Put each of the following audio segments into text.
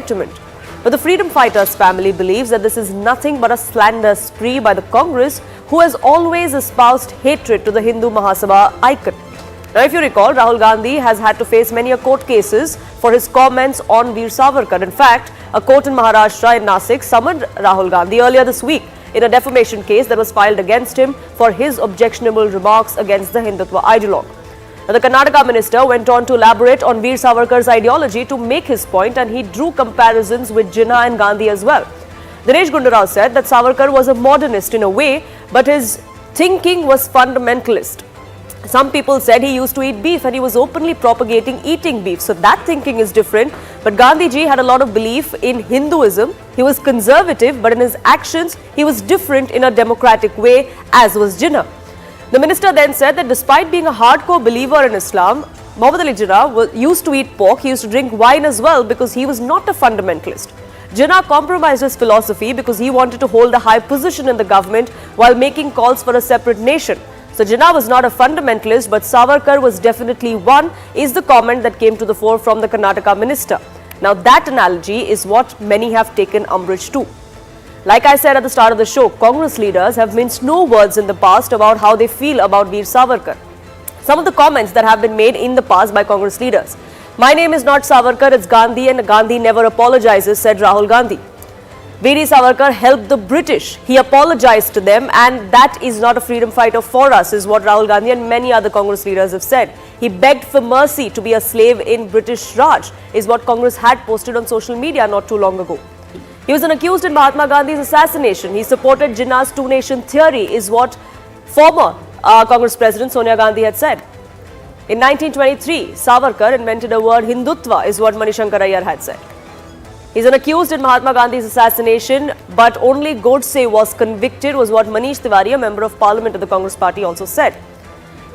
sentiment. But the freedom fighters' family believes that this is nothing but a slander spree by the Congress, who has always espoused hatred to the Hindu Mahasabha icon. Now, if you recall, Rahul Gandhi has had to face many court cases for his comments on Veer Savarkar. In fact, a court in Maharashtra in Nasik summoned Rahul Gandhi earlier this week in a defamation case that was filed against him for his objectionable remarks against the Hindutva ideologue. Now, the Karnataka minister went on to elaborate on Veer Savarkar's ideology to make his point, and he drew comparisons with Jinnah and Gandhi as well. Dinesh Gundu Rao said that Savarkar was a modernist in a way, but his thinking was fundamentalist. Some people said he used to eat beef and he was openly propagating eating beef. So that thinking is different. But Gandhi ji had a lot of belief in Hinduism. He was conservative, but in his actions, he was different in a democratic way, as was Jinnah. The minister then said that despite being a hardcore believer in Islam, Muhammad Ali Jinnah used to eat pork. He used to drink wine as well because he was not a fundamentalist. Jinnah compromised his philosophy because he wanted to hold a high position in the government while making calls for a separate nation. So Jinnah was not a fundamentalist, but Savarkar was definitely one, is the comment that came to the fore from the Karnataka minister. Now that analogy is what many have taken umbrage to. Like I said at the start of the show, Congress leaders have minced no words in the past about how they feel about Veer Savarkar. Some of the comments that have been made in the past by Congress leaders. My name is not Savarkar, it's Gandhi, and Gandhi never apologizes, said Rahul Gandhi. Veer Savarkar helped the British. He apologized to them, and that is not a freedom fighter for us, is what Rahul Gandhi and many other Congress leaders have said. He begged for mercy to be a slave in British Raj, is what Congress had posted on social media not too long ago. He was an accused in Mahatma Gandhi's assassination. He supported Jinnah's two-nation theory, is what former Congress President Sonia Gandhi had said. In 1923, Savarkar invented a word Hindutva, is what Manishankar Iyer had said. He's an accused in Mahatma Gandhi's assassination, but only Godse was convicted, was what Manish Tiwari, a member of parliament of the Congress party, also said.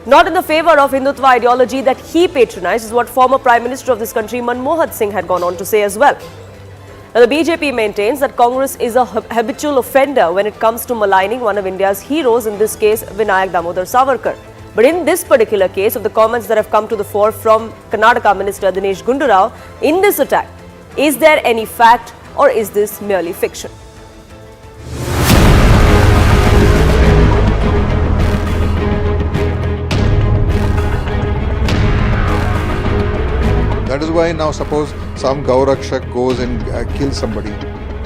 Not in the favor of Hindutva ideology that he patronized, is what former Prime Minister of this country, Manmohan Singh, had gone on to say as well. Now, the BJP maintains that Congress is a habitual offender when it comes to maligning one of India's heroes, in this case, Vinayak Damodar Savarkar. But in this particular case, of the comments that have come to the fore from Karnataka Minister Dinesh Gundu Rao, in this attack, is there any fact or is this merely fiction? That is why now suppose some Gaurakshak goes and kills somebody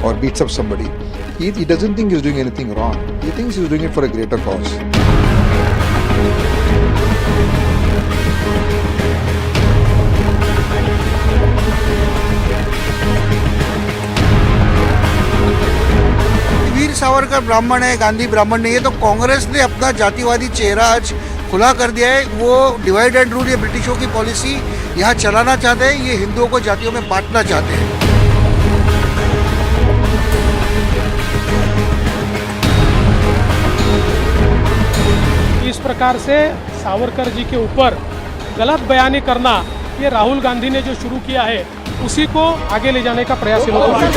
or beats up somebody. He doesn't think he's doing anything wrong. He thinks he's doing it for a greater cause. Veer Savarkar ब्राह्मण है, गांधी ब्राह्मण नहीं है, तो कांग्रेस ने अपना जातिवादी चेहरा आज खुला कर दिया है। वो डिवाइड एंड रूल, ये ब्रिटिशों की पॉलिसी यहाँ चलाना चाहते हैं। ये हिंदुओं को जातियों में बांटना चाहते हैं। इस प्रकार से सावरकर जी के ऊपर गलत बयानी करना, ये राहुल गांधी ने जो शुरू किया है, उसी को आगे ले जाने का प्रयास इन लोगों ने।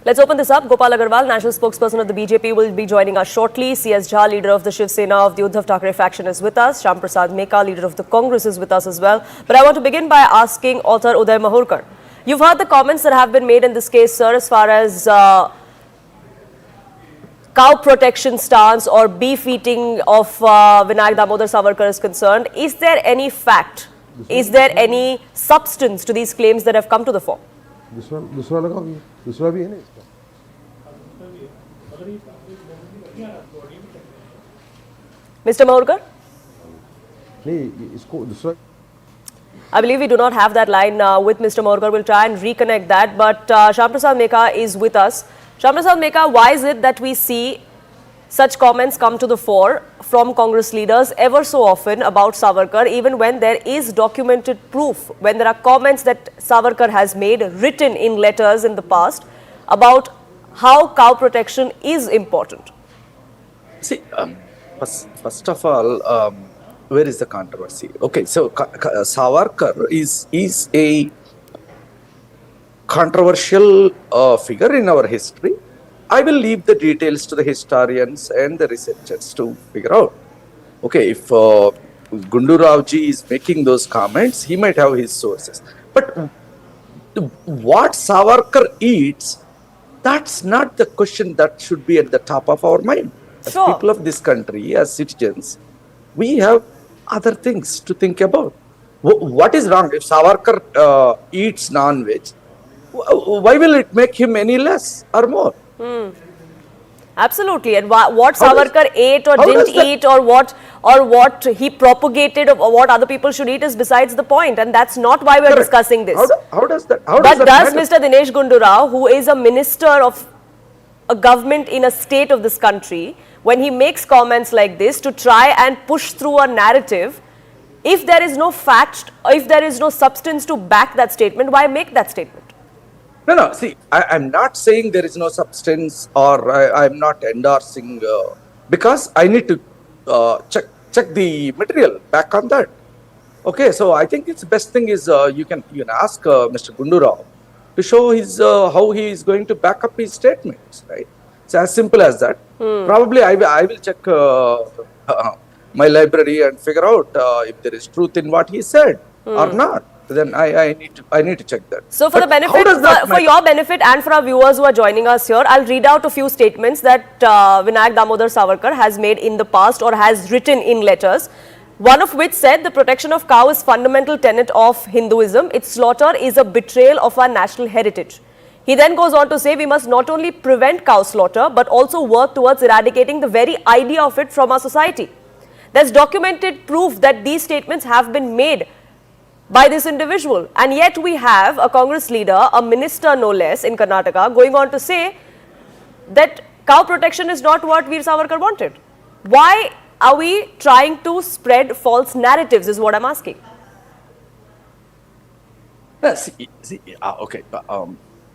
Let's open this up. Gopal Agarwal, national spokesperson of the BJP, will be joining us shortly. C.S. Jha, leader of the Shiv Sena of the Uddhav Thackeray faction, is with us. Shyam Prasad Meka, leader of the Congress, is with us as well. But I want to begin by asking author Uday Mahurkar. You've heard the comments that have been made in this case, sir, as far as cow protection stance or beef eating of Vinayak Damodar Savarkar is concerned. Is there any fact? Is there any substance to these claims that have come to the fore? दूसरा लगा भी, दूसरा भी है ना इसका। Mr. Mahurkar? नहीं, इसको दूसरा। I believe we do not have that line with Mr. Mahurkar. We'll try and reconnect that. But Shyam Prasad Meka is with us. Shyam Prasad Meka, why is it that we see such comments come to the fore from Congress leaders ever so often about Savarkar, even when there is documented proof, when there are comments that Savarkar has made, written in letters in the past, about how cow protection is important? See, first of all, where is the controversy? Okay, so Savarkar is a controversial figure in our history. I will leave the details to the historians and the researchers to figure out. Okay, if Gundu Rao ji is making those comments, he might have his sources. But what Savarkar eats, that's not the question that should be at the top of our mind. As Sure. people of this country, as citizens, we have other things to think about. What is wrong if Savarkar eats non-veg? Why will it make him any less or more? Absolutely. And what How does- Savarkar ate or how didn't does that- eat, or what he propagated, or what other people should eat, is besides the point. And that's not why we're Correct. discussing this. How does that? How But does does that matter? Mr. Dinesh Gundu Rao, who is a minister of a government in a state of this country, when he makes comments like this to try and push through a narrative, if there is no fact, if there is no substance to back that statement, why make that statement? No. See, I'm not saying there is no substance, or I'm not endorsing, because I need to check the material back on that. Okay, so I think it's best thing is you can ask Mr. Gundu Rao to show his how he is going to back up his statements, right? It's as simple as that. Probably I will check my library and figure out if there is truth in what he said or not. Then I need to check that. So for But the benefit, how does that for matter? your benefit and for our viewers who are joining us here, I'll read out a few statements that Vinayak Damodar Savarkar has made in the past or has written in letters. One of which said the protection of cow is fundamental tenet of Hinduism. Its slaughter is a betrayal of our national heritage. He then goes on to say we must not only prevent cow slaughter but also work towards eradicating the very idea of it from our society. There's documented proof that these statements have been made by this individual, and yet we have a Congress leader, a minister no less in Karnataka, going on to say that cow protection is not what Veer Savarkar wanted. Why are we trying to spread false narratives is what I'm asking. Okay.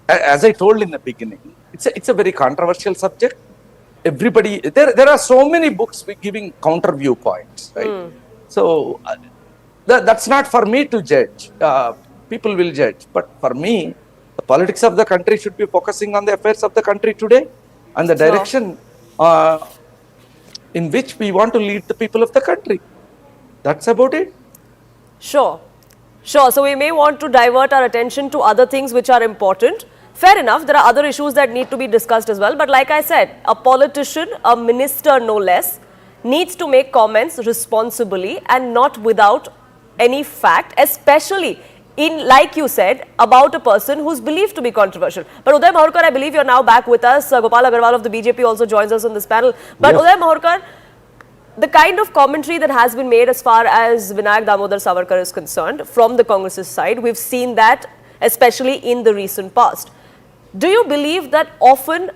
As I told in the beginning, it's a very controversial subject. Everybody, there are so many books giving counter viewpoints, right? So that's not for me to judge. People will judge, but for me, the politics of the country should be focusing on the affairs of the country today and the Sure. direction in which we want to lead the people of the country. That's about it. Sure. So we may want to divert our attention to other things which are important. Fair enough, there are other issues that need to be discussed as well. But like I said, a politician, a minister no less, needs to make comments responsibly and not without any fact, especially in, like you said, about a person who's believed to be controversial. But Uday Mahorkar, I believe you're now back with us. Gopal Agarwal of the BJP also joins us on this panel. But Yes. Uday Mahorkar, the kind of commentary that has been made as far as Vinayak Damodar Savarkar is concerned from the Congress's side, we've seen that especially in the recent past. Do you believe that often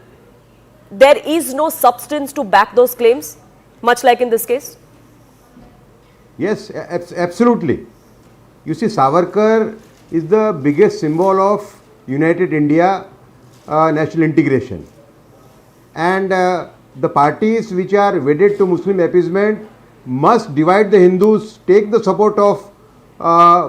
there is no substance to back those claims, much like in this case? Yes, absolutely. You see, Savarkar is the biggest symbol of United India national integration. And the parties which are wedded to Muslim appeasement must divide the Hindus, take the support of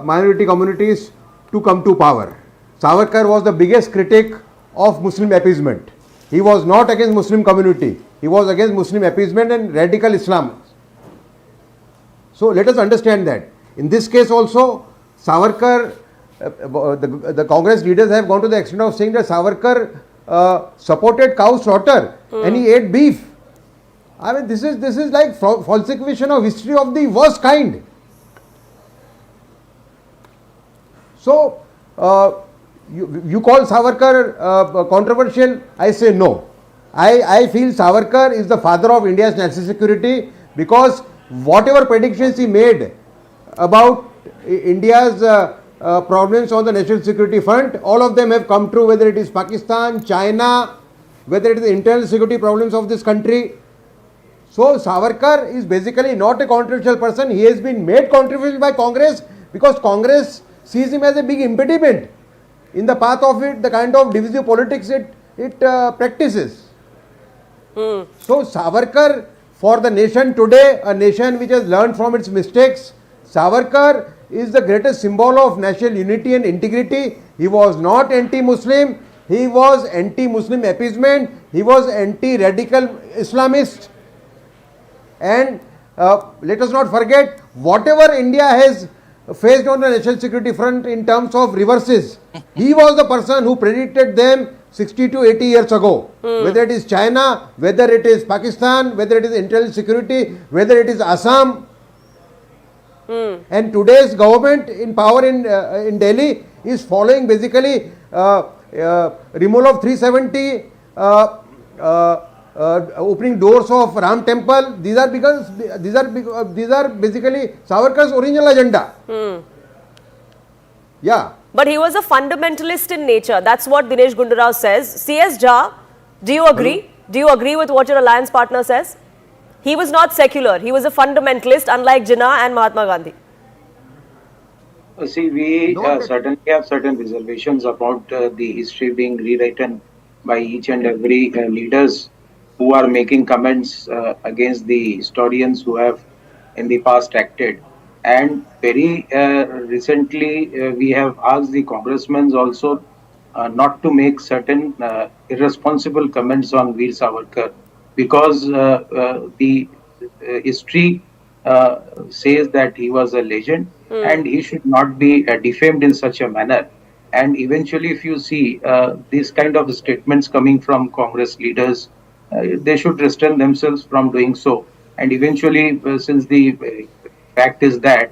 minority communities to come to power. Savarkar was the biggest critic of Muslim appeasement. He was not against Muslim community. He was against Muslim appeasement and radical Islam. So let us understand that. In this case also, Savarkar, the Congress leaders have gone to the extent of saying that Savarkar supported cow slaughter and he ate beef. I mean, this is like falsification of history of the worst kind. So, you call Savarkar controversial? I say no. I feel Savarkar is the father of India's national security because whatever predictions he made about India's problems on the national security front, all of them have come true, whether it is Pakistan, China, whether it is the internal security problems of this country. So Savarkar is basically not a controversial person. He has been made controversial by Congress because Congress sees him as a big impediment in the path of it, the kind of divisive politics it practices. So Savarkar for the nation today, a nation which has learned from its mistakes. Savarkar is the greatest symbol of national unity and integrity. He was not anti-Muslim, he was anti-Muslim appeasement, he was anti-radical Islamist. And let us not forget, whatever India has faced on the national security front in terms of reverses, he was the person who predicted them 60 to 80 years ago. Whether it is China, whether it is Pakistan, whether it is intelligence security, whether it is Assam. And today's government in power in Delhi is following basically removal of 370, opening doors of Ram temple. These are basically Savarkar's original agenda. Yeah. But he was a fundamentalist in nature. That's what Dinesh Gundu Rao says. CS Jha, do you agree? Do you agree with what your alliance partner says? He was not secular. He was a fundamentalist, unlike Jinnah and Mahatma Gandhi. See, we certainly have certain reservations about the history being rewritten by each and every leaders who are making comments against the historians who have in the past acted. And very recently, we have asked the congressmen also not to make certain irresponsible comments on Veer Savarkar, because the history says that he was a legend and he should not be defamed in such a manner. And eventually, if you see these kind of statements coming from Congress leaders, they should restrain themselves from doing so. And eventually, since the fact is that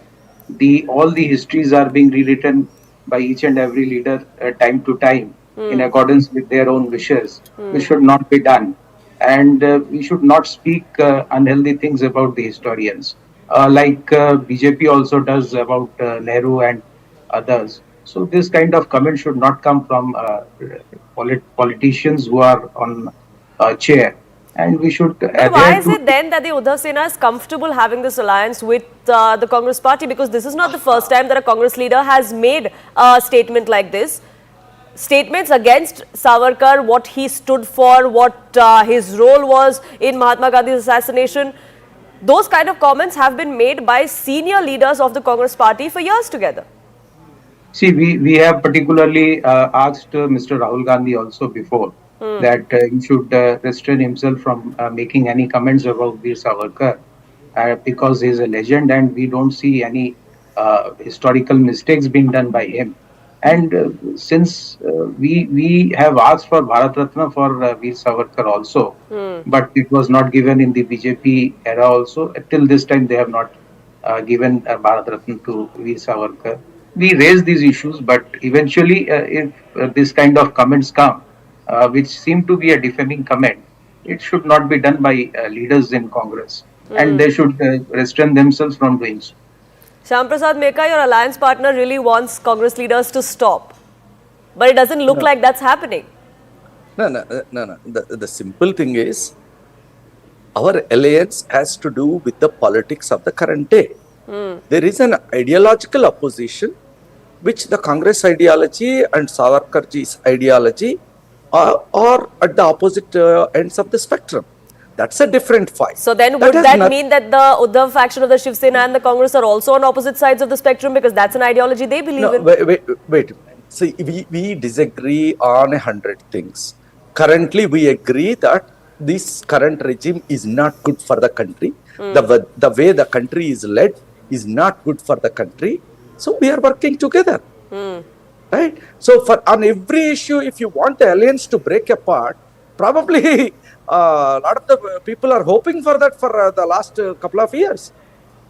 all the histories are being rewritten by each and every leader time to time in accordance with their own wishes, which should not be done. And we should not speak unhealthy things about the historians, like BJP also does about Nehru and others. So this kind of comment should not come from politicians who are on a chair. And we should. But why is it then that the Uddhav Sena is comfortable having this alliance with the Congress party? Because this is not the first time that a Congress leader has made a statement like this. Statements against Savarkar, what he stood for, what his role was in Mahatma Gandhi's assassination. Those kind of comments have been made by senior leaders of the Congress party for years together. See, we have particularly asked Mr. Rahul Gandhi also before that he should restrain himself from making any comments about Veer Savarkar because he is a legend and we don't see any historical mistakes being done by him. And since we have asked for Bharat Ratna for Veer Savarkar also, but it was not given in the BJP era also. Till this time, they have not given Bharat Ratna to Veer Savarkar. We raised these issues, but eventually, if this kind of comments come, which seem to be a defaming comment, it should not be done by leaders in Congress, and they should restrain themselves from doing so. Shyam Prasad Meka, your alliance partner really wants Congress leaders to stop. But it doesn't look like that's happening. No. The simple thing is, our alliance has to do with the politics of the current day. There is an ideological opposition, which the Congress ideology and Savarkarji's ideology are at the opposite ends of the spectrum. That's a different fight. So then would that mean that the Uddhav faction of the Shiv Sena and the Congress are also on opposite sides of the spectrum because that's an ideology they believe in? Wait. See, we disagree on 100 things. Currently, we agree that this current regime is not good for the country. The way the country is led is not good for the country. So we are working together. Right? So on every issue, if you want the alliance to break apart, probably a lot of the people are hoping for that for the last couple of years.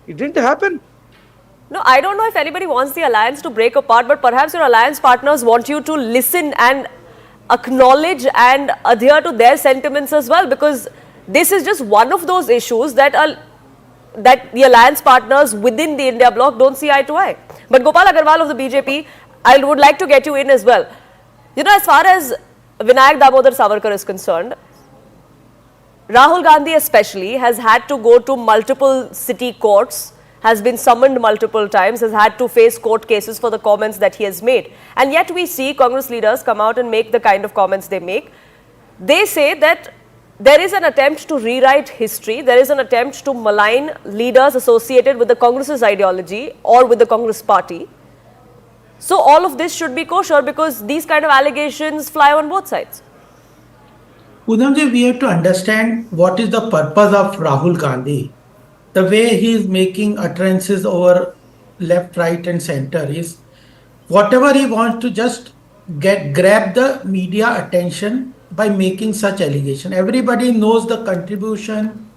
It didn't happen. No, I don't know if anybody wants the alliance to break apart, but perhaps your alliance partners want you to listen and acknowledge and adhere to their sentiments as well, because this is just one of those issues that the alliance partners within the India bloc don't see eye to eye. But Gopal Agarwal of the BJP, I would like to get you in as well. You know, as far as Vinayak Damodar Savarkar is concerned, Rahul Gandhi especially has had to go to multiple city courts, has been summoned multiple times, has had to face court cases for the comments that he has made. And yet we see Congress leaders come out and make the kind of comments they make. They say that there is an attempt to rewrite history. There is an attempt to malign leaders associated with the Congress's ideology or with the Congress party. So all of this should be kosher because these kind of allegations fly on both sides. Udamji, we have to understand what is the purpose of Rahul Gandhi. The way he is making utterances over left, right, and center is whatever he wants to just grab the media attention by making such allegation. Everybody knows the contribution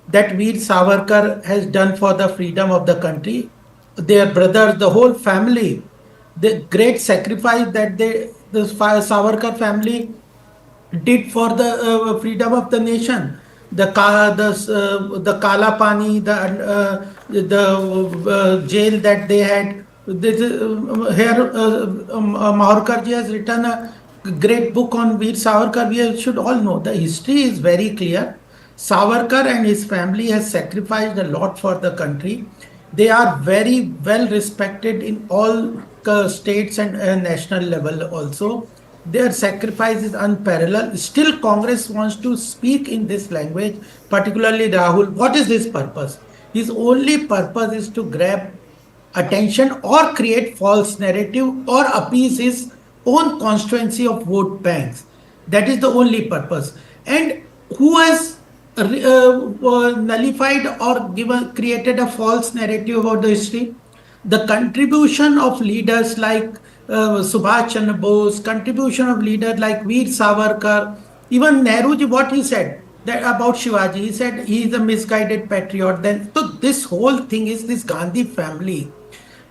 that Veer Savarkar has done for the freedom of the country. Their brothers, the whole family, the great sacrifice that the Savarkar family did for the freedom of the nation. The Kala Pani, the jail that they had. Mahorkar ji has written a great book on Veer Savarkar. We should all know the history is very clear. Savarkar and his family has sacrificed a lot for the country. They are very well respected in all states and national level also. Their sacrifice is unparalleled. Still, Congress wants to speak in this language, particularly Rahul. What is his purpose? His only purpose is to grab attention or create false narrative or appease his own constituency of vote banks. That is the only purpose. And who has nullified or created a false narrative about the history? The contribution of leaders like Subhash Chandra Bose, contribution of leaders like Veer Savarkar, even Nehruji, what he said that about Shivaji, he said he is a misguided patriot. Then, so this whole thing is this Gandhi family.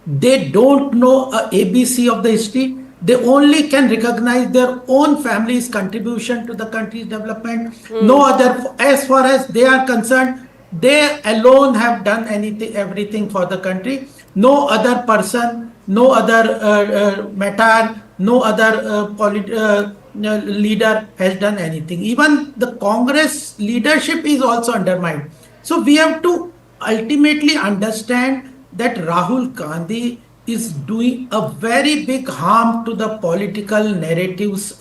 They don't know a ABC of the history. They only can recognize their own family's contribution to the country's development. No other, as far as they are concerned, they alone have done everything for the country. No other person, no other matter, no other leader has done anything. Even the Congress leadership is also undermined. So we have to ultimately understand that Rahul Gandhi is doing a very big harm to the political narratives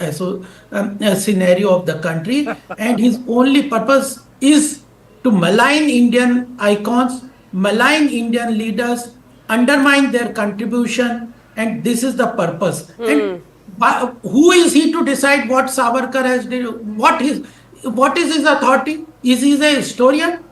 scenario of the country, and his only purpose is to malign Indian icons, malign Indian leaders, undermine their contribution, and this is the purpose. And who is he to decide what Savarkar has done? What is his authority? Is he a historian?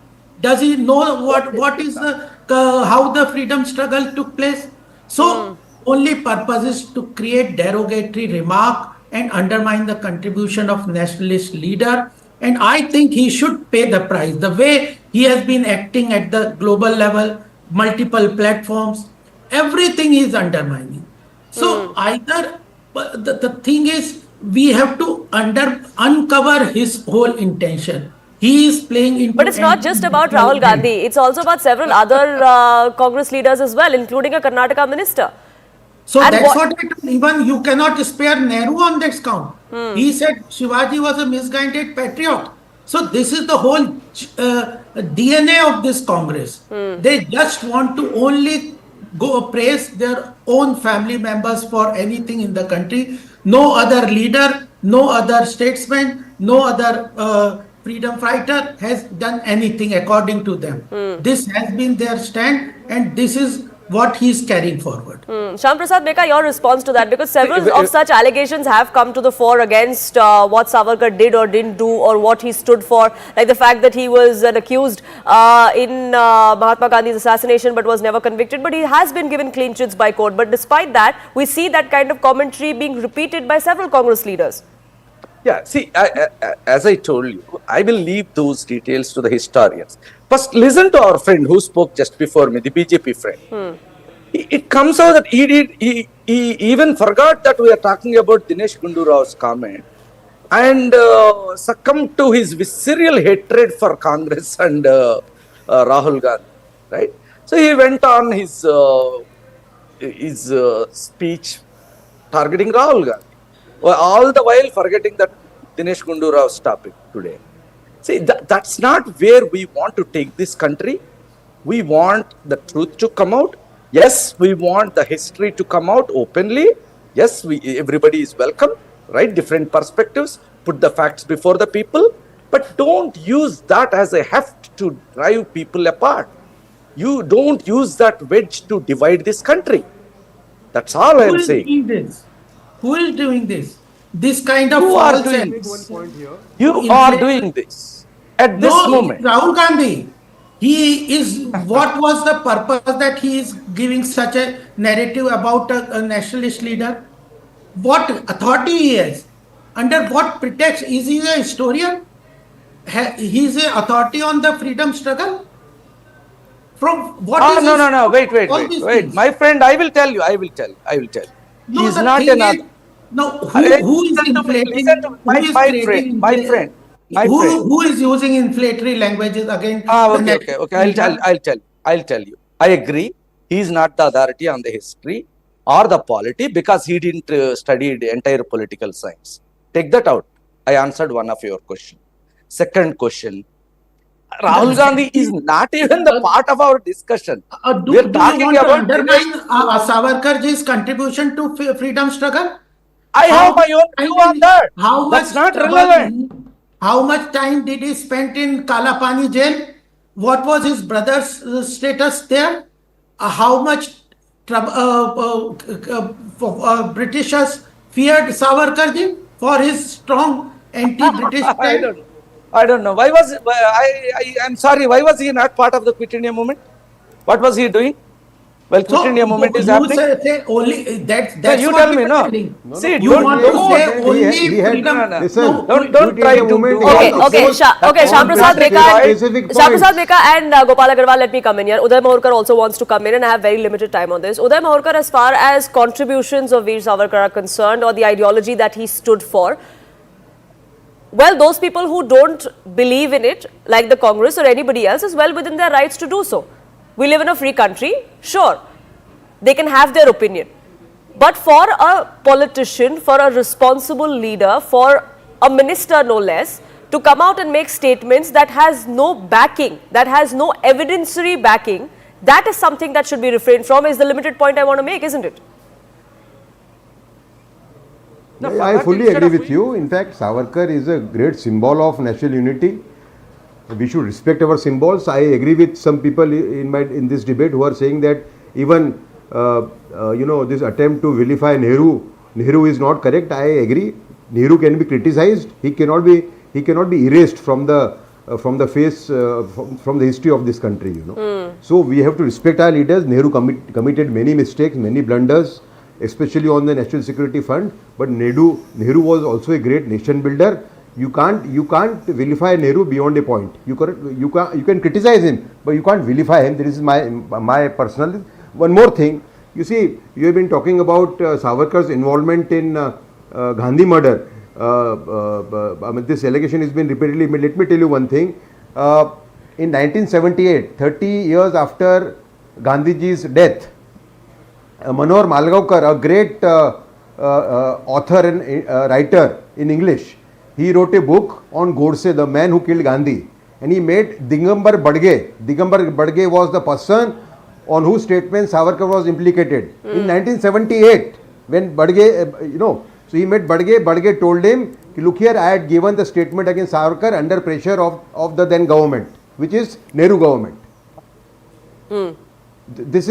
Does he know what is how the freedom struggle took place? So only purpose is to create derogatory remark and undermine the contribution of nationalist leader. And I think he should pay the price. The way he has been acting at the global level, multiple platforms, everything is undermining. So either the thing is we have to uncover his whole intention. He is playing into. But it's not just about Rahul Gandhi. It's also about several other Congress leaders as well, including a Karnataka minister. So and that's what I told. Even you cannot spare Nehru on that count. He said Shivaji was a misguided patriot. So this is the whole DNA of this Congress. They just want to only go praise their own family members for anything in the country. No other leader, no other statesman, no other freedom fighter has done anything according to them. This has been their stand, and this is what he is carrying forward. Shyam Prasad Meka, your response to that, because several of such allegations have come to the fore against what Savarkar did or didn't do, or what he stood for, like the fact that he was an accused in Mahatma Gandhi's assassination but was never convicted, but he has been given clean chits by court. But despite that, we see that kind of commentary being repeated by several Congress leaders. Yeah, see, as I told you, I will leave those details to the historians. First, listen to our friend who spoke just before me, the BJP friend. It comes out that he even forgot that we are talking about Dinesh Gundu Rao's comment and succumbed to his visceral hatred for Congress and Rahul Gandhi, right? So he went on his speech targeting Rahul Gandhi, all the while forgetting that Dinesh Gundu Rao's topic today. See, that's not where we want to take this country. We want the truth to come out. Yes, we want the history to come out openly. Yes, everybody is welcome, right? Different perspectives, put the facts before the people. But don't use that as a heft to drive people apart. You don't use that wedge to divide this country. That's all I Who am is saying. doing this? Who is doing this? This kind of You are false doing and this. You are doing this at this No, moment. Rahul Gandhi. He is. What was the purpose that he is giving such a narrative about a nationalist leader? What authority he has? Under what pretext? Is he a historian? He is an authority on the freedom struggle? From what is No, his- no, no. Wait. all these things? My friend, I will tell you. No, He is the not thing another. is, no, Hey, who is listen to me, inflating? listen to me. Who is My creating? friend. Who is using inflammatory languages against? Okay. I'll tell you. I agree. He is not the authority on the history or the polity because he didn't study the entire political science. Take that out. I answered one of your question. Second question. Rahul Gandhi is not even the part of our discussion. Do We are you talking want to about undermine Savarkarji's contribution to freedom struggle? I have my own view on that. How That's much not relevant. How much time did he spend in Kalapani jail? What was his brother's status there? How much Britishers feared Savarkarji for his strong anti-British stand? I don't know. I'm sorry. Why was he not part of the Quit India movement? What was he doing? Well, Quit India movement is happening. You say only that's You what tell we me, are no. telling. See, You don't- want to don't- say only he had- freedom. listen, don't try to do Okay, Shyam Prasad Meka, specific Shyam Prasad points. Meka and Gopal Agarwal, let me come in here. Uday Mahorkar also wants to come in and I have very limited time on this. Uday Mahorkar, as far as contributions of Veer Savarkar are concerned or the ideology that he stood for, well, those people who don't believe in it, like the Congress or anybody else, is well within their rights to do so. We live in a free country, sure, they can have their opinion. But for a politician, for a responsible leader, for a minister no less, to come out and make statements that has no backing, that has no evidentiary backing, that is something that should be refrained from, is the limited point I want to make, isn't it? I fully agree with you. In fact, Savarkar is a great symbol of national unity. We should respect our symbols. I agree with some people in this debate who are saying that even this attempt to vilify Nehru is not correct. I agree. Nehru can be criticized. He cannot be erased from the face from the history of this country. So we have to respect our leaders. Nehru committed many mistakes, many blunders, especially on the national security fund. But Nehru was also a great nation builder. You can't vilify Nehru beyond a point. You can criticize him, but you can't vilify him. This is my personal. One more thing, you see, you have been talking about Savarkar's involvement in Gandhi murder. This allegation has been repeatedly made. Let me tell you one thing. In 1978, 30 years after Gandhiji's death, Manohar Malgaonkar, a great author and writer in English, he wrote a book on Godse, the man who killed Gandhi, and he made Digambar Badge. Digambar Badge was the person on whose statement Savarkar was implicated. In 1978, when Badge, so he met Badge. Badge told him, look here, I had given the statement against Savarkar under pressure of the then government, which is Nehru government. This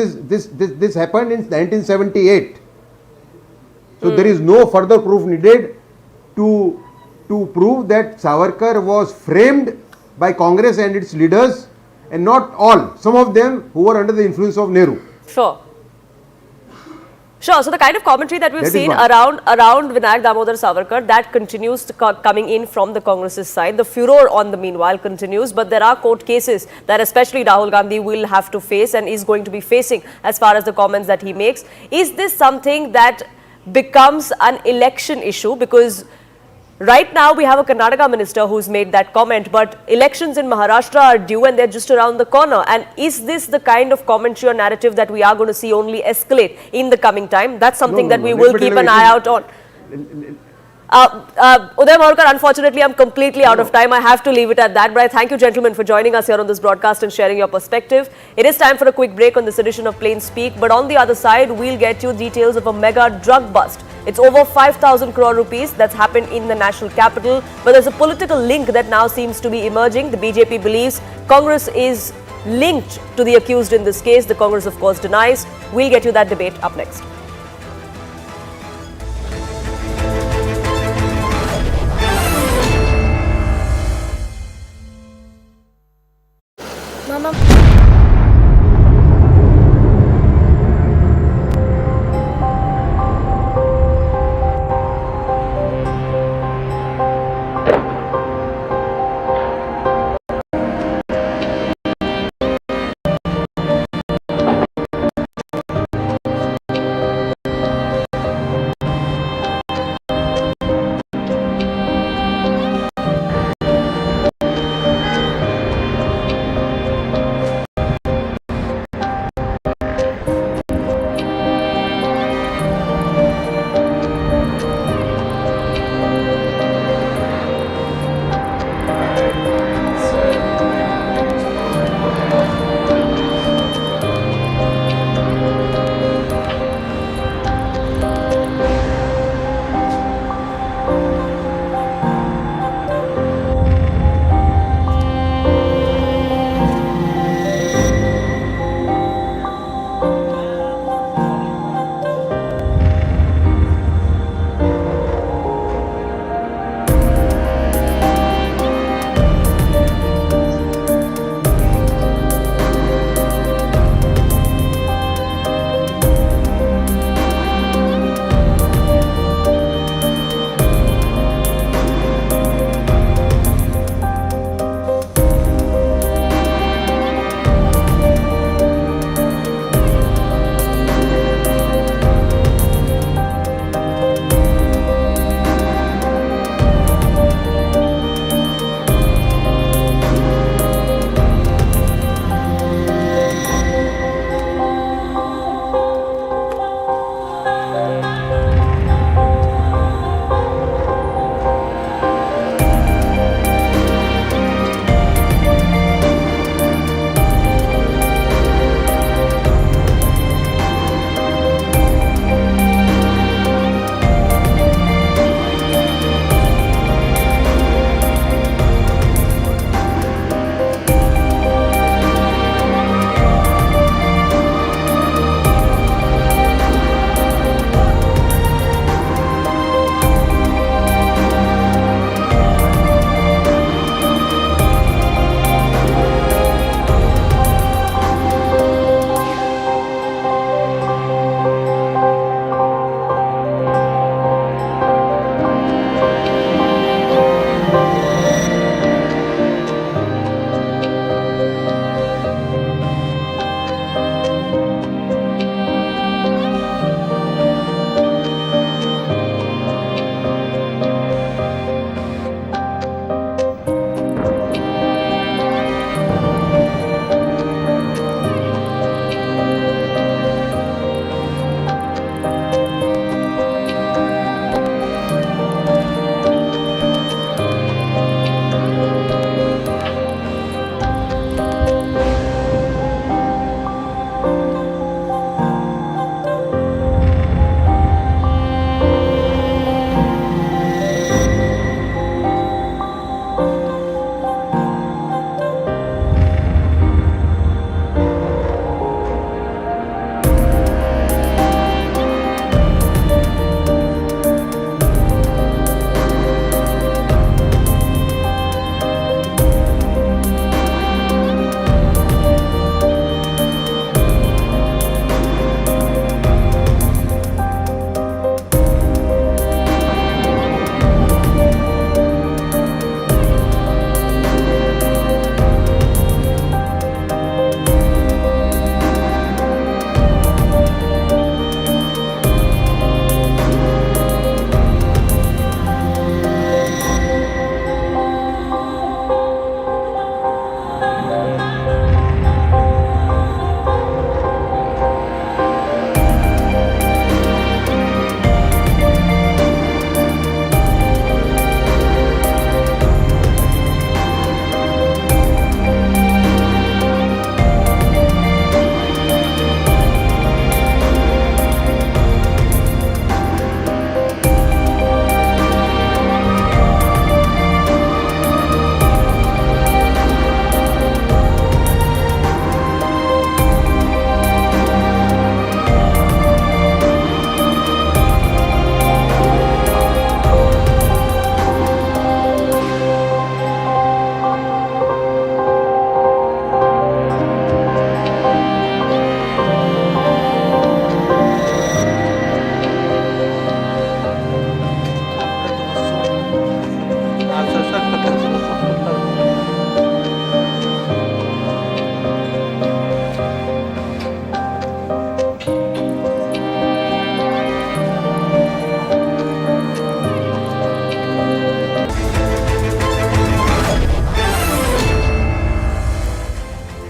happened in 1978. So there is no further proof needed to prove that Savarkar was framed by Congress and its leaders, and not all, some of them who were under the influence of Nehru. Sure. So the kind of commentary that we've That is seen one. around Vinayak Damodar Savarkar, that continues coming in from the Congress's side. The furor on the meanwhile continues, but there are court cases that especially Rahul Gandhi will have to face and is going to be facing as far as the comments that he makes. Is this something that becomes an election issue? Because right now we have a Karnataka minister who's made that comment, but elections in Maharashtra are due and they're just around the corner. And is this the kind of commentary or narrative that we are going to see only escalate in the coming time? That's something that we will keep an eye out on. Uday Mahorkar, unfortunately, I'm completely out of time. I have to leave it at that. But I thank you, gentlemen, for joining us here on this broadcast and sharing your perspective. It is time for a quick break on this edition of Plain Speak. But on the other side, we'll get you details of a mega drug bust It's over 5,000 crore rupees that's happened in the national capital. But there's a political link that now seems to be emerging. The BJP believes Congress is linked to the accused in this case. The Congress, of course, denies. We'll get you that debate up next.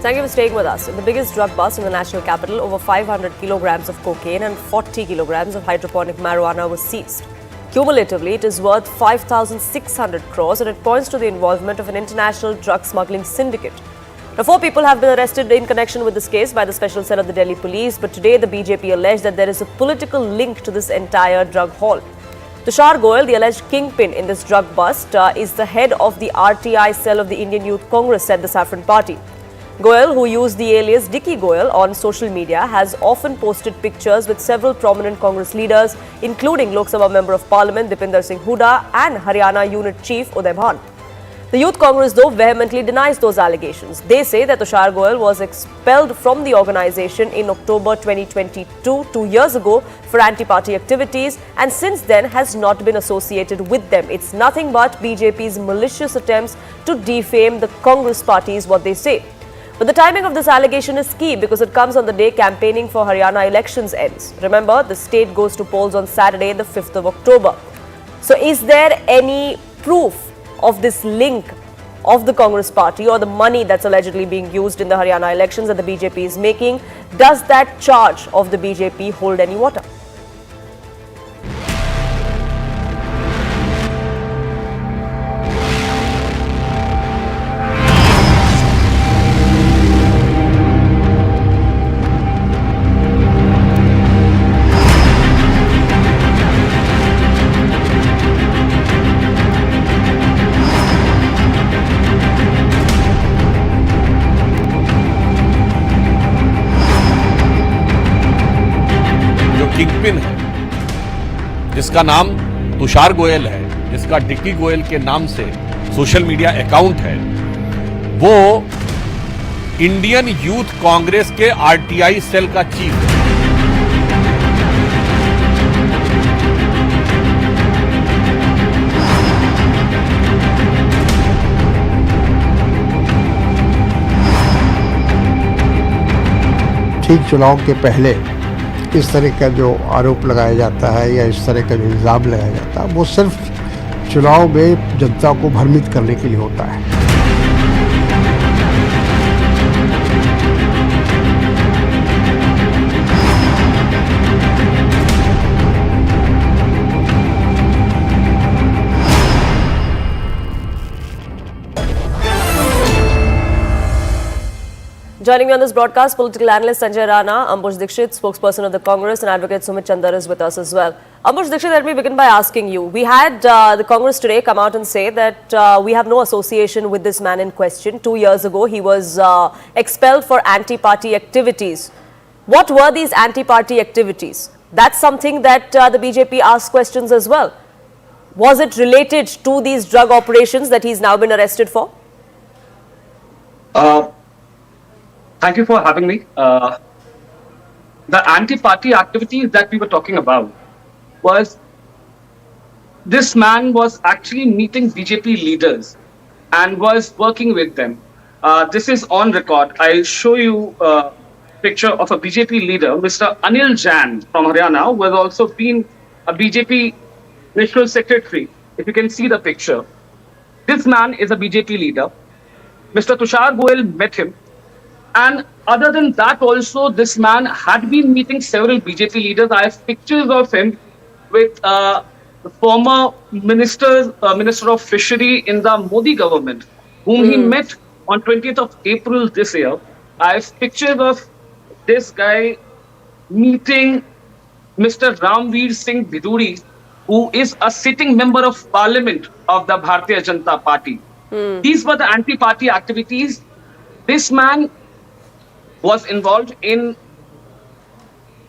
Thank you for staying with us. In the biggest drug bust in the national capital, over 500 kilograms of cocaine and 40 kilograms of hydroponic marijuana was seized. Cumulatively, it is worth 5,600 crores and it points to the involvement of an international drug smuggling syndicate. Now, 4 people have been arrested in connection with this case by the Special Cell of the Delhi Police, but today the BJP alleged that there is a political link to this entire drug haul. Tushar Goyal, the alleged kingpin in this drug bust, is the head of the RTI cell of the Indian Youth Congress, said the Saffron Party. Goyal, who used the alias Dicky Goyal on social media, has often posted pictures with several prominent Congress leaders, including Lok Sabha Member of Parliament Dipinder Singh Hooda and Haryana Unit Chief Uday Bhan. The Youth Congress, though, vehemently denies those allegations. They say that Tushar Goyal was expelled from the organisation in October 2022, 2 years ago, for anti-party activities, and since then has not been associated with them. It's nothing but BJP's malicious attempts to defame the Congress party, is what they say. But the timing of this allegation is key because it comes on the day campaigning for Haryana elections ends. Remember, the state goes to polls on Saturday, the 5th of October. So is there any proof of this link of the Congress party or the money that's allegedly being used in the Haryana elections that the BJP is making? Does that charge of the BJP hold any water? Kingpin है, जिसका नाम तुषार गोयल है, जिसका dicky Goyal के नाम से social media account है, वो इंडियन यूथ कांग्रेस के आरटीआई सेल का चीफ है। ठीक चुनाव के पहले इस तरह का जो आरोप लगाया जाता है या इस तरह का जो इल्ज़ाम लगाया जाता है वो सिर्फ चुनाव में जनता को भ्रमित करने के लिए होता है। Joining me on this broadcast, political analyst Sanjay Rana, Ambush Dixit, spokesperson of the Congress, and advocate Sumit Chandar is with us as well. Ambush Dixit, let me begin by asking you. We had the Congress today come out and say that we have no association with this man in question. 2 years ago, he was expelled for anti-party activities. What were these anti-party activities? That's something that the BJP asked questions as well. Was it related to these drug operations that he's now been arrested for? Thank you for having me. The anti-party activities that we were talking about was this man was actually meeting BJP leaders and was working with them. This is on record. I'll show you a picture of a BJP leader, Mr. Anil Jain from Haryana, who has also been a BJP National Secretary. If you can see the picture. This man is a BJP leader. Mr. Tushar Goyal met him. And other than that also, this man had been meeting several BJP leaders. I have pictures of him with the former Minister of Fishery in the Modi government, whom he met on 20th of April this year. I have pictures of this guy meeting Mr. Ramveer Singh Biduri, who is a sitting member of parliament of the Bharatiya Janata Party. These were the anti-party activities. This man was involved in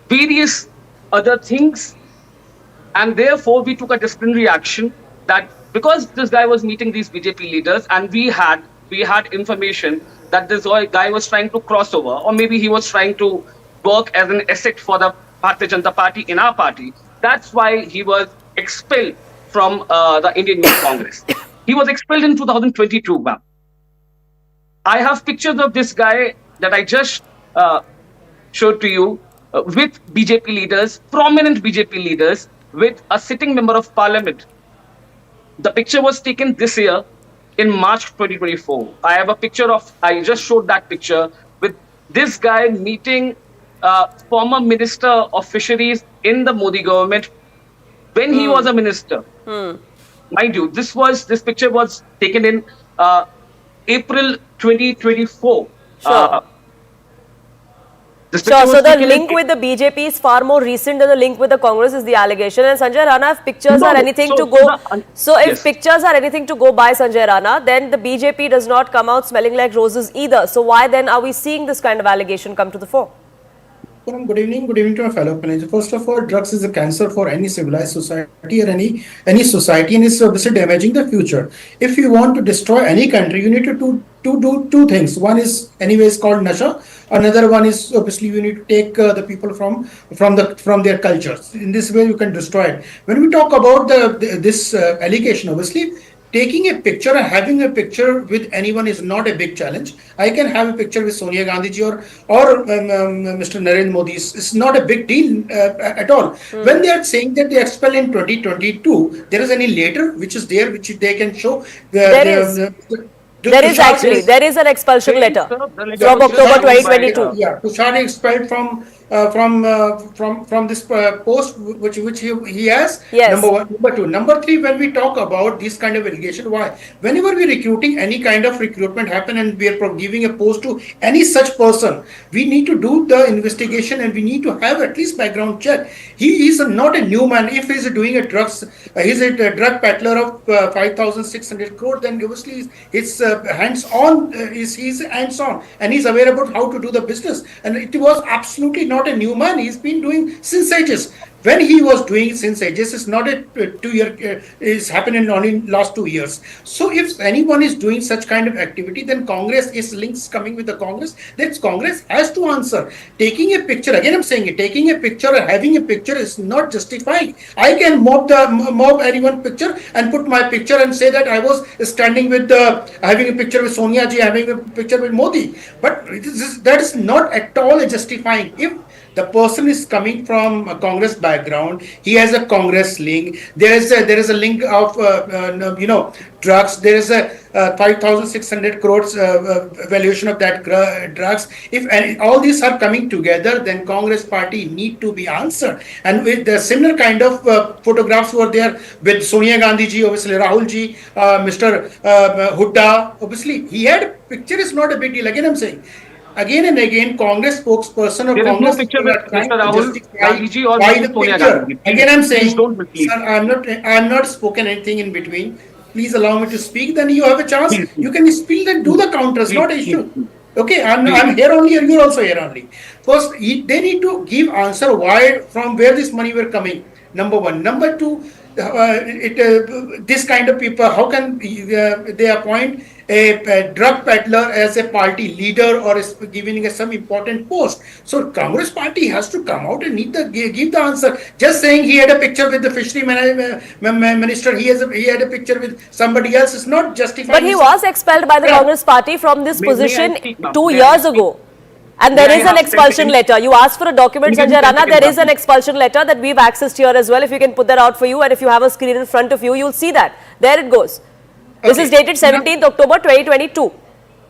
various other things, and therefore we took a disciplinary action that because this guy was meeting these BJP leaders and we had information that this guy was trying to cross over, or maybe he was trying to work as an asset for the Bharatiya Janata Party in our party. That's why he was expelled from the Indian Youth Congress. He was expelled in 2022, ma'am. I have pictures of this guy that I just showed to you with BJP leaders, prominent BJP leaders, with a sitting member of parliament. The picture was taken this year in March 2024. I have a picture of, I just showed that picture this guy meeting former Minister of Fisheries in the Modi government when he was a minister. Mind you, this picture was taken in April 2024. Sure. This picture Sure, was so the taken in link with the BJP is far more recent than the link with the Congress is the allegation. And Sanjay Rana, if pictures No, are anything so to go, the- so if yes. pictures are anything to go by Sanjay Rana, then the BJP does not come out smelling like roses either. So why then are we seeing this kind of allegation come to the fore? Good evening to my fellow panelists. First of all, drugs is a cancer for any civilized society or any society, and it's obviously damaging the future. If you want to destroy any country, you need to do two things. One is anyways called nasha. Another one is obviously you need to take the people from their cultures. In this way, you can destroy it. When we talk about this allegation, obviously, taking a picture and having a picture with anyone is not a big challenge. I can have a picture with Sonia Gandhi ji or Mr. Narendra Modi. It's not a big deal at all. When they are saying that they expel in 2022, there is any letter which is there which they can show. There is an expulsion letter from October 2022. Yeah, Tushar is expelled from this post which he has. Yes. Number one. Number two. Number three, when we talk about this kind of allegation, why? Whenever we're recruiting, any kind of recruitment happen and we are giving a post to any such person, we need to do the investigation and we need to have at least background check. He is not a new man. If he's doing a drugs, he's a drug peddler of 5,600 crore, then obviously it's hands-on, he's hands-on and he's aware about how to do the business. And it was absolutely not a new man. He's been doing since ages. When he was doing since ages, it's not a 2 year, it's happening only in last 2 years. So if anyone is doing such kind of activity, then Congress is links coming with the Congress, then Congress has to answer. Taking a picture, again I'm saying it, taking a picture or having a picture is not justifying. I can mob anyone picture and put my picture and say that I was standing with having a picture with Sonia ji, having a picture with Modi. But that is not at all justifying. If the person is coming from a Congress background, he has a Congress link, there is a link of drugs, there is a 5,600 crores valuation of that drugs. If all these are coming together, then Congress party need to be answered. And with the similar kind of photographs were there with Sonia Gandhi ji, obviously Rahul ji, Mr. Hooda, obviously he had a picture, is not a big deal. Again I'm saying, again and again, Congress spokesperson or There Congress. is no picture with Mr. Rahul Gandhi ji or Mrs. Sonia Gandhi. Again, I'm saying, don't mislead. sir, I'm not spoken anything in between. Please allow me to speak. Then you have a chance. You can speak and do the counters, not an issue. Okay, I'm here only, and you're also here only. First, they need to give answer why, from where this money were coming. Number one. Number two, this kind of people, how can they appoint a drug peddler as a party leader or is giving some important post? So Congress party has to come out and give the answer. Just saying he had a picture with the fishery minister, he had a picture with somebody else is not justifying. But he was expelled by the Congress party from this position 2 years ago. And there is an expulsion letter. You asked for a document, Sanjay Rana. There is an expulsion letter that we've accessed here as well. If you can put that out for you, and if you have a screen in front of you, you'll see that. There it goes. This is dated 17th October 2022.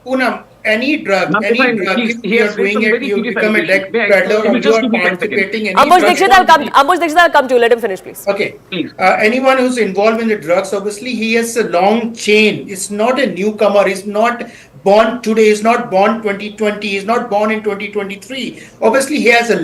Poonam, any drug, if you are doing it, you become a drug peddler or you are participating in any Ambush Dixit, I'll come to you. Let him finish, please. Okay. Anyone who's involved in the drugs, obviously he has a long chain. It's not a newcomer. He's not born today. He's not born 2020. He's not born in 2023. Obviously, he has a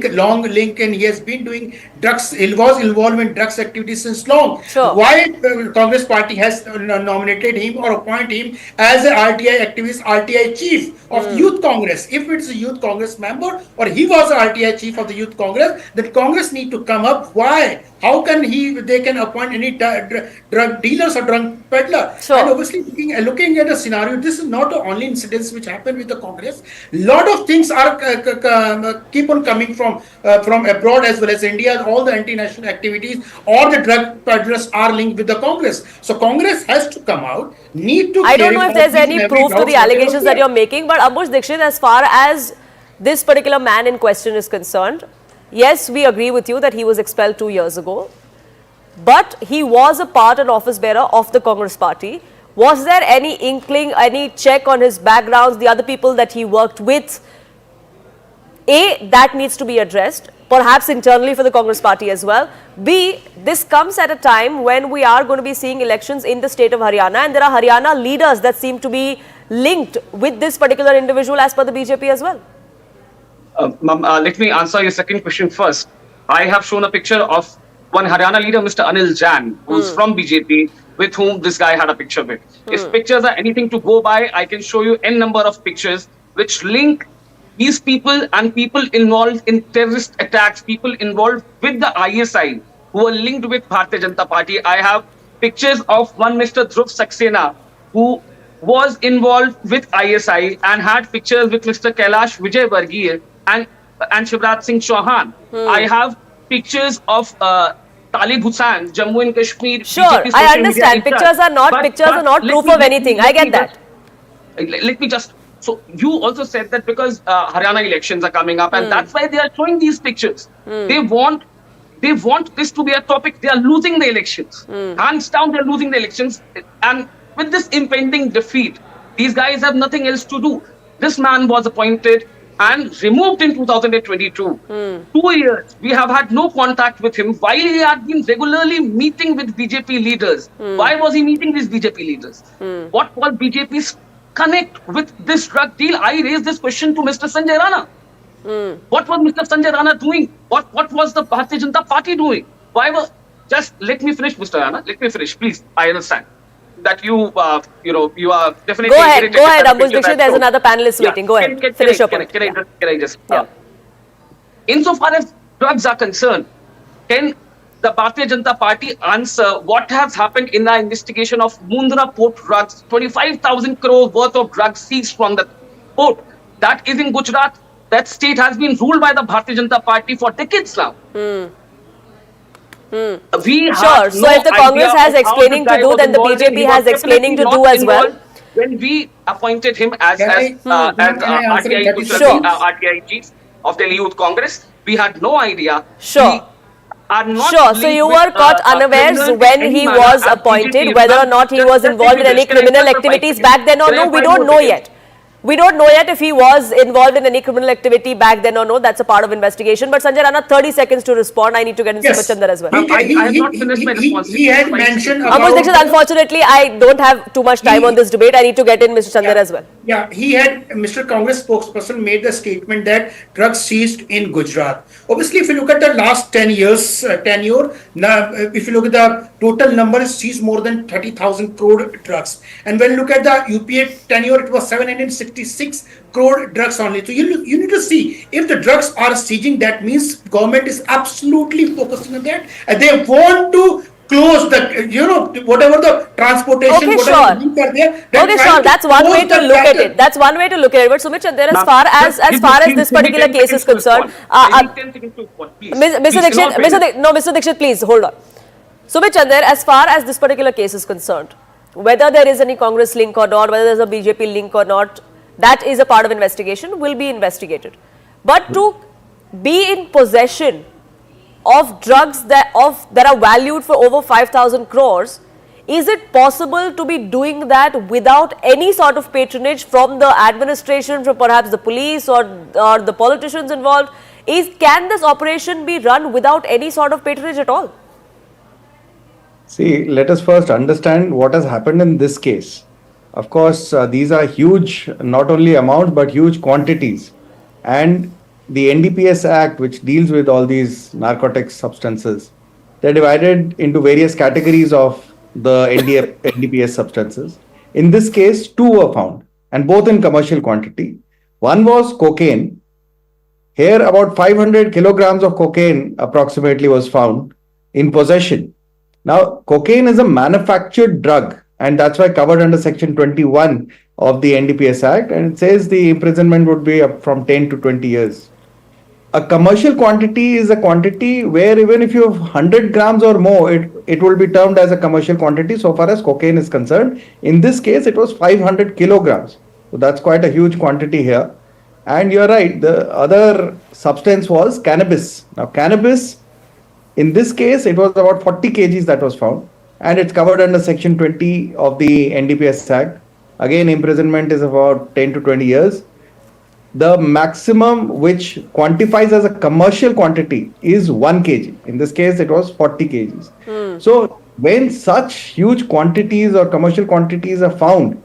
long link, and he has been doing drugs. He was involved in drugs activities since long. Sure. Why Congress party has nominated him or appointed him as a RTI activist, RTI chief of Youth Congress? If it's a Youth Congress member or he was a RTI chief of the Youth Congress, then Congress need to come up. Why? How can they can appoint any drug dealers or drug peddler? Sure. And obviously looking at a scenario, this is not the only incidents which happen with the Congress. Lot of things are keep on coming from abroad as well as India. All the anti-national activities or the drug peddlers are linked with the Congress. So Congress has to come out. I don't know if there's any proof to the allegations that you're making, but Ambush Dixit, as far as this particular man in question is concerned, yes, we agree with you that he was expelled 2 years ago, but he was a part and office bearer of the Congress party. Was there any inkling, any check on his backgrounds, the other people that he worked with? A, that needs to be addressed, perhaps internally for the Congress party as well. B, this comes at a time when we are going to be seeing elections in the state of Haryana, and there are Haryana leaders that seem to be linked with this particular individual as per the BJP as well. Let me answer your second question first. I have shown a picture of one Haryana leader, Mr. Anil Jain, who's from BJP, with whom this guy had a picture with. If pictures are anything to go by, I can show you n number of pictures which link these people and people involved in terrorist attacks, people involved with the ISI who are linked with Bharatiya Janata Party. I have pictures of one Mr. Dhruv Saxena who was involved with ISI and had pictures with Mr. Kailash Vijayvargiya and Shivraj Singh Chauhan. I have pictures of Talib Hussain, Jammu and Kashmir. Sure, BJP I social understand. media Pictures are not but proof of anything. I get that. Let me just. So you also said that because Haryana elections are coming up, and that's why they are showing these pictures. They want this to be a topic. They are losing the elections. Hands down, they are losing the elections. And with this impending defeat, these guys have nothing else to do. This man was appointed and removed in 2022. 2 years, we have had no contact with him while he had been regularly meeting with BJP leaders. Why was he meeting these BJP leaders? What was BJP's connect with this drug deal? I raised this question to Mr. Sanjay Rana. What was Mr. Sanjay Rana doing? What was the Bharatiya Janata Party doing? Just let me finish, Mr. Rana. Let me finish, please. I understand that you are definitely. Go ahead, Ambuj Dixit. There's another panelist waiting. Go ahead. Finish your point. Can I just? Insofar as drugs are concerned, can the Bharatiya Janata Party answer what has happened in the investigation of Mundra port drugs? 25,000 crore worth of drugs seized from the port. That is in Gujarat. That state has been ruled by the Bharatiya Janata Party for decades now. Sure. So if the Congress has explaining to do, then the BJP has explaining to do as well. When we appointed him as RTI chief of Delhi Youth Congress, we had no idea. Sure. So you were caught unawares when he was appointed, whether or not he was involved in any criminal activities back then or no, we don't know yet. We don't know yet if he was involved in any criminal activity back then or no. That's a part of investigation. But Sanjay Rana, 30 seconds to respond. I need to get in Super Chandar as well. I have not finished my response. He had mentioned about... Ambuj Dixit, unfortunately, I don't have too much time on this debate. I need to get in Mr. Chandar as well. Yeah, he had, Mr. Congress spokesperson made the statement that drugs seized in Gujarat. Obviously, if you look at the last 10 years tenure, if you look at the total number, seized more than 30,000 crore drugs. And when you look at the UPA tenure, it was 766 crore drugs only. So you need to see if the drugs are seizing, that means government is absolutely focusing on that. And they want to close the, whatever the transportation, okay, whatever sure. are there. Okay, sure. That's one way to look at it. That's one way to look at it. But Sumit Chandra, as far as this particular case is concerned, Mr. Dixit, please hold on. Sumit Chandra, as far as this particular case is concerned, whether there is any Congress link or not, whether there is a BJP link or not, that is a part of investigation, will be investigated. But to be in possession of drugs that are valued for over 5,000 crores, is it possible to be doing that without any sort of patronage from the administration, from perhaps the police or the politicians involved? Can this operation be run without any sort of patronage at all? See, let us first understand what has happened in this case. Of course, these are huge, not only amounts, but huge quantities. And the NDPS Act, which deals with all these narcotic substances, they're divided into various categories of the NDPS substances. In this case, 2 were found, and both in commercial quantity. One was cocaine. Here, about 500 kilograms of cocaine approximately was found in possession. Now, cocaine is a manufactured drug, and that's why covered under Section 21 of the NDPS Act, and it says the imprisonment would be up from 10 to 20 years. A commercial quantity is a quantity where even if you have 100 grams or more, it will be termed as a commercial quantity so far as cocaine is concerned. In this case, it was 500 kilograms. So that's quite a huge quantity here. And you're right, the other substance was cannabis. Now, cannabis, in this case, it was about 40 kgs that was found, and it's covered under Section 20 of the NDPS Act. Again, imprisonment is about 10 to 20 years. the maximum which quantifies as a commercial quantity is 1 kg. In this case, it was 40 kgs. So when such huge quantities or commercial quantities are found,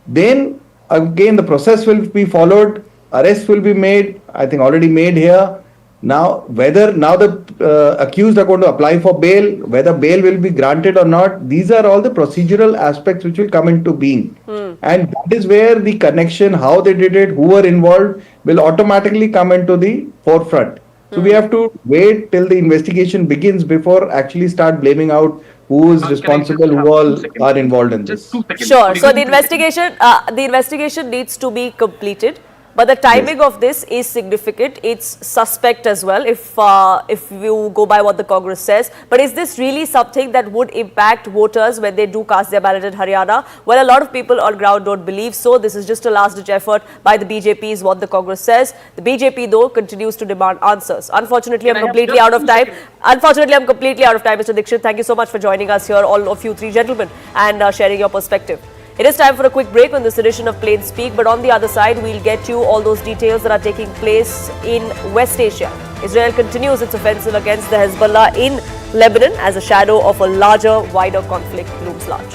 then again the process will be followed, arrest will be made, I think already made here. Now, whether now the accused are going to apply for bail, whether bail will be granted or not, these are all the procedural aspects which will come into being. And that is where the connection, how they did it, who were involved, will automatically come into the forefront. So we have to wait till the investigation begins before actually start blaming out who is responsible, who all are involved in this. Sure. So the investigation needs to be completed. But the timing of this is significant. It's suspect as well, if you go by what the Congress says. But is this really something that would impact voters when they do cast their ballot in Haryana? Well, a lot of people on ground don't believe so. This is just a last-ditch effort by the BJP, is what the Congress says. The BJP, though, continues to demand answers. Unfortunately, I'm completely out of time. Mr. Dixit. Thank you so much for joining us here, all of you three gentlemen, and sharing your perspective. It is time for a quick break on this edition of Plain Speak, but on the other side, we'll get you all those details that are taking place in West Asia. Israel continues its offensive against the Hezbollah in Lebanon as a shadow of a larger, wider conflict looms large.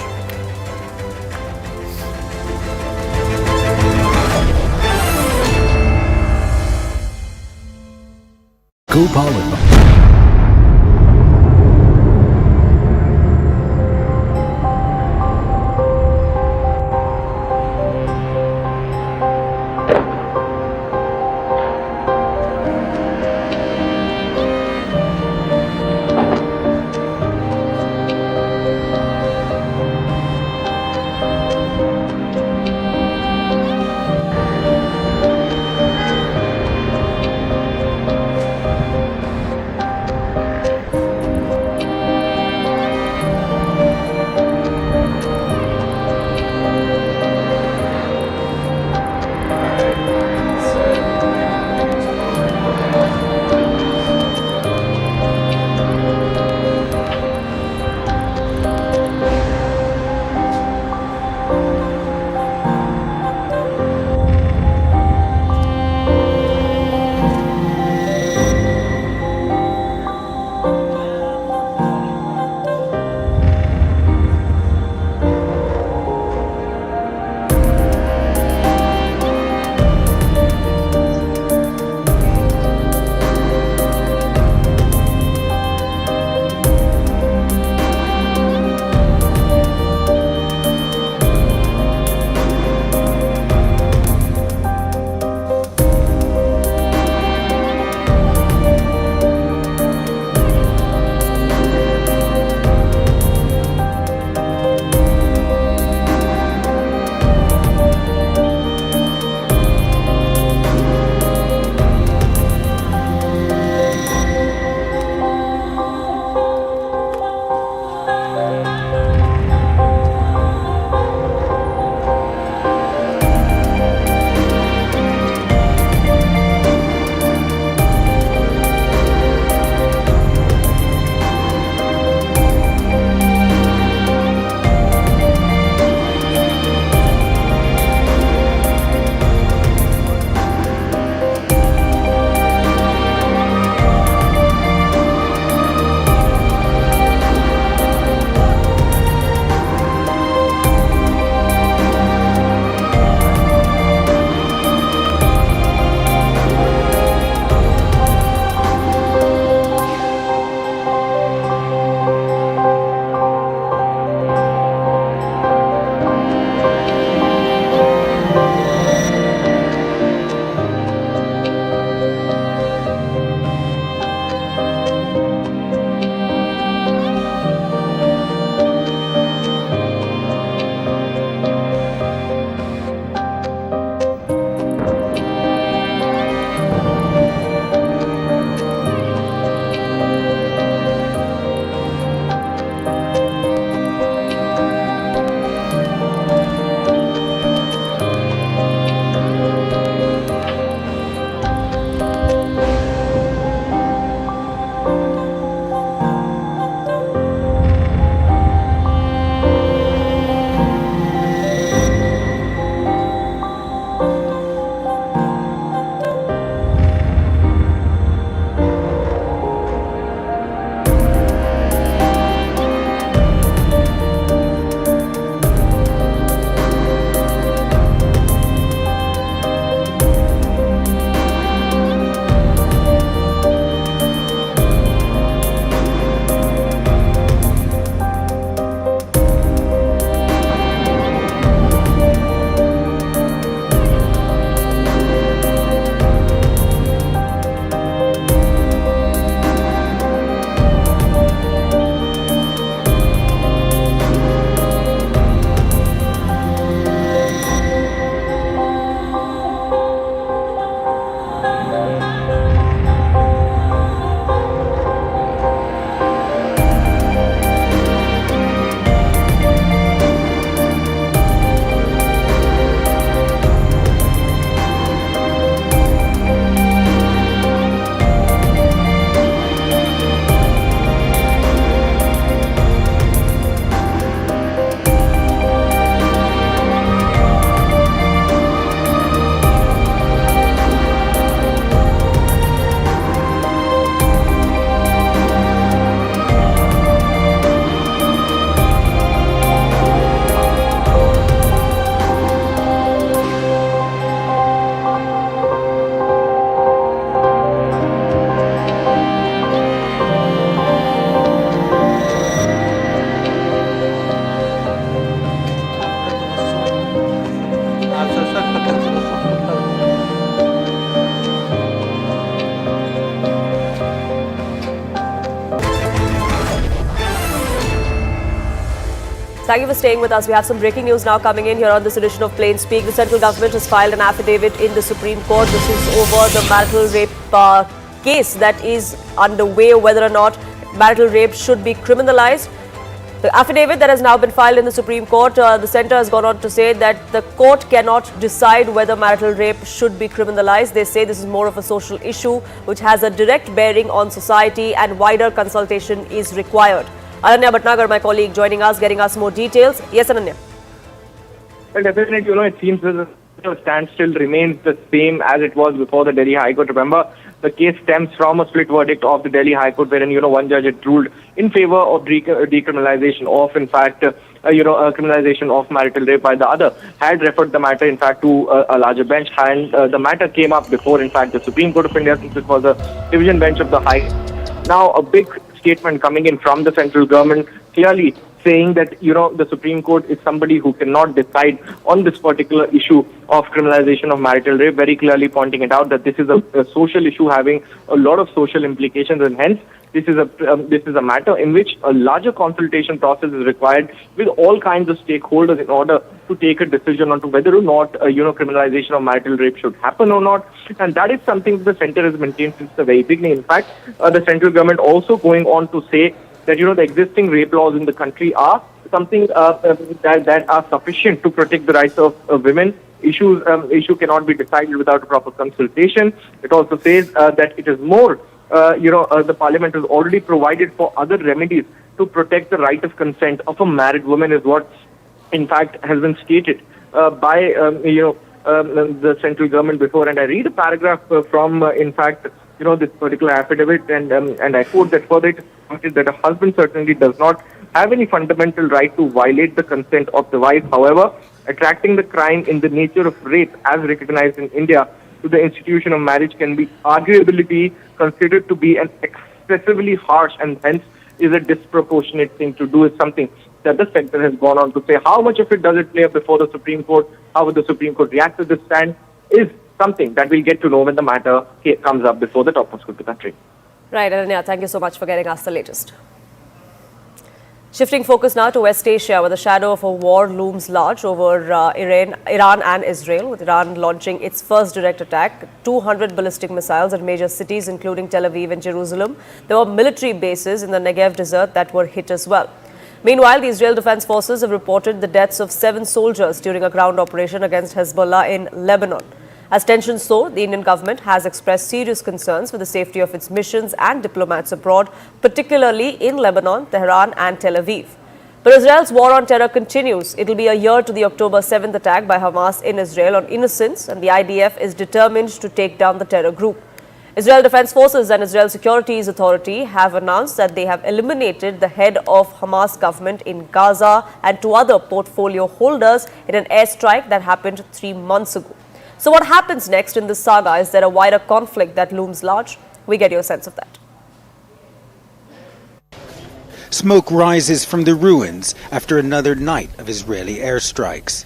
Gopal. Thank you for staying with us. We have some breaking news now coming in here on this edition of Plain Speak. The central government has filed an affidavit in the Supreme Court. This is over the marital rape case that is underway, whether or not marital rape should be criminalized. The affidavit that has now been filed in the Supreme Court, the centre has gone on to say that the court cannot decide whether marital rape should be criminalized. They say this is more of a social issue which has a direct bearing on society and wider consultation is required. Ananya Bhatnagar, my colleague, joining us, getting us more details. Yes, Ananya. Well, definitely, it seems that the standstill remains the same as it was before the Delhi High Court. Remember, the case stems from a split verdict of the Delhi High Court, wherein, one judge had ruled in favor of decriminalization of, in fact, criminalization of marital rape, while the other had referred the matter, in fact, to a larger bench. And the matter came up before, in fact, the Supreme Court of India, since it was a division bench of the High. Now, a big statement coming in from the central government, clearly saying that, the Supreme Court is somebody who cannot decide on this particular issue of criminalization of marital rape, very clearly pointing it out that this is a social issue having a lot of social implications, and hence this is a matter in which a larger consultation process is required with all kinds of stakeholders in order to take a decision on to whether or not, criminalization of marital rape should happen or not. And that is something the centre has maintained since the very beginning. In fact, the central government also going on to say that, the existing rape laws in the country are something that are sufficient to protect the rights of women. Issue cannot be decided without a proper consultation. It also says that it is more, the parliament has already provided for other remedies to protect the right of consent of a married woman, is what, in fact, has been stated by, the central government before. And I read a paragraph from, in fact, this particular affidavit, and I quote that further it is stated that a husband certainly does not have any fundamental right to violate the consent of the wife. However, attracting the crime in the nature of rape as recognized in India to the institution of marriage can be arguably be considered to be an excessively harsh and hence is a disproportionate thing to do, is something that the centre has gone on to say. How much of it does it play before the Supreme Court? How would the Supreme Court react to this stand? Is something that we'll get to know when the matter comes up before the topmost court of the country. Right, Ananya, thank you so much for getting us the latest. Shifting focus now to West Asia, where the shadow of a war looms large over Iran and Israel, with Iran launching its first direct attack, 200 ballistic missiles at major cities, including Tel Aviv and Jerusalem. There were military bases in the Negev desert that were hit as well. Meanwhile, the Israel Defense Forces have reported the deaths of 7 soldiers during a ground operation against Hezbollah in Lebanon. As tensions soar, the Indian government has expressed serious concerns for the safety of its missions and diplomats abroad, particularly in Lebanon, Tehran and Tel Aviv. But Israel's war on terror continues. It will be a year to the October 7th attack by Hamas in Israel on innocents, and the IDF is determined to take down the terror group. Israel Defense Forces and Israel Securities Authority have announced that they have eliminated the head of Hamas government in Gaza and 2 other portfolio holders in an airstrike that happened 3 months ago. So what happens next in this saga? Is there a wider conflict that looms large? We get your sense of that. Smoke rises from the ruins after another night of Israeli airstrikes.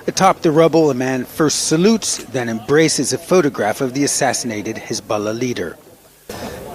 Atop the rubble, a man first salutes, then embraces a photograph of the assassinated Hezbollah leader.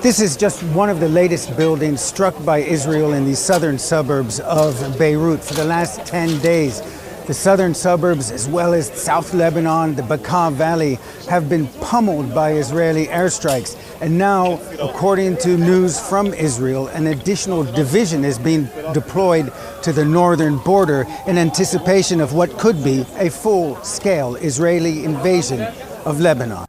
This is just one of the latest buildings struck by Israel in the southern suburbs of Beirut. For the last 10 days, the southern suburbs, as well as South Lebanon, the Bekaa Valley, have been pummeled by Israeli airstrikes. And now, according to news from Israel, an additional division is being deployed to the northern border in anticipation of what could be a full-scale Israeli invasion of Lebanon.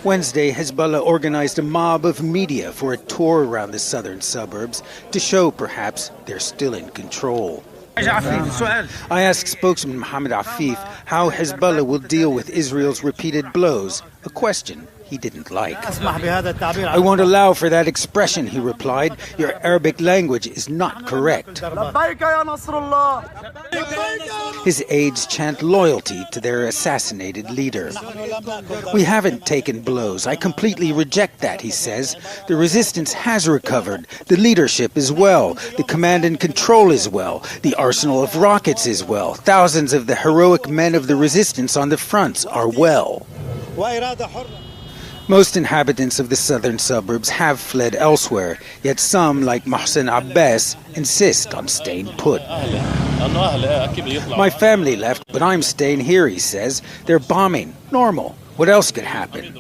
Wednesday, Hezbollah organized a mob of media for a tour around the southern suburbs to show perhaps they're still in control. I asked spokesman Mohammed Afif how Hezbollah will deal with Israel's repeated blows, a question he didn't like. I won't allow for that expression, he replied. Your Arabic language is not correct. His aides chant loyalty to their assassinated leader. We haven't taken blows. I completely reject that, he says. The resistance has recovered. The leadership is well. The command and control is well. The arsenal of rockets is well. Thousands of the heroic men of the resistance on the fronts are well. Most inhabitants of the southern suburbs have fled elsewhere, yet some, like Mohsen Abbas, insist on staying put. My family left, but I'm staying here, he says. They're bombing. Normal. What else could happen?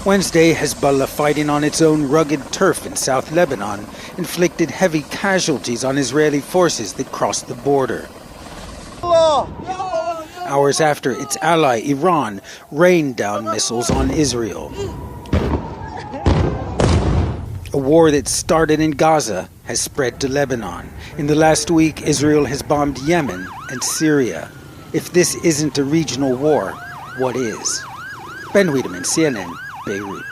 Wednesday, Hezbollah, fighting on its own rugged turf in South Lebanon, inflicted heavy casualties on Israeli forces that crossed the border. Hours after its ally, Iran, rained down missiles on Israel. A war that started in Gaza has spread to Lebanon. In the last week, Israel has bombed Yemen and Syria. If this isn't a regional war, what is? Ben Wiedemann, CNN, Beirut.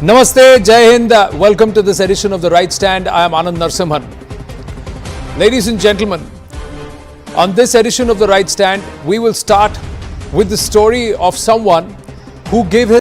Namaste, Jai Hind. Welcome to this edition of The Right Stand. I am Anand Narsimhan. Ladies and gentlemen, on this edition of The Right Stand, we will start with the story of someone who gave his